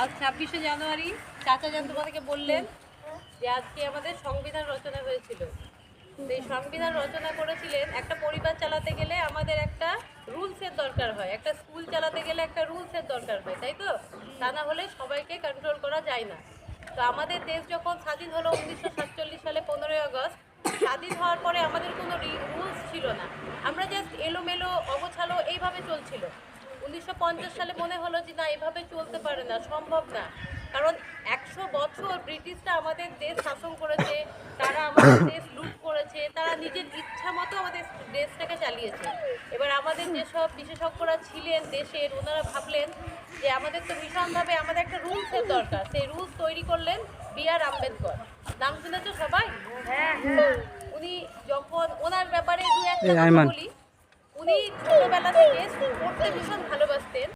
আজ 26শে জানুয়ারি চাচা যান তোমাদেরকে বললেন যে আজকে আমাদের সংবিধান রচনা হয়েছিল। এই সংবিধান রচনা করেছিলেন, একটা পরিবার চালাতে গেলে আমাদের একটা রুলসের দরকার হয়, একটা স্কুল চালাতে গেলে একটা রুলসের দরকার হয়, তাই তো? তা না হলে সবাইকে কন্ট্রোল করা যায় না। তো আমাদের দেশ যখন স্বাধীন হলো 1947 সালে 15ই আগস্ট, স্বাধীন হওয়ার পরে আমাদের কোনো রুলস ছিল না, আমরা জাস্ট এলোমেলো অগোছালো এইভাবে চলছিল। 1950 সালে মনে হলো যে না, এভাবে চলতে পারে না, সম্ভব না, কারণ 100 বছর ব্রিটিশরা আমাদের দেশ শাসন করেছে, তারা আমাদের দেশ লুট করেছে, তারা নিজের ইচ্ছা মতো আমাদের দেশটাকে চালিয়েছে। এবার আমাদের যেসব বিশেষজ্ঞরা ছিলেন দেশের, ওনারা ভাবলেন যে আমাদের তো ভীষণভাবে আমাদের একটা রুলসের দরকার। সেই রুলস তৈরি করলেন বি.আর. আম্বেদকর। নাম শুনেছো সবাই? উনি যখন ওনার ব্যাপারে দু একটা কথা বলি, উনি ছোটবেলা থেকে পড়তে ভীষণ ভালোবাসতেন।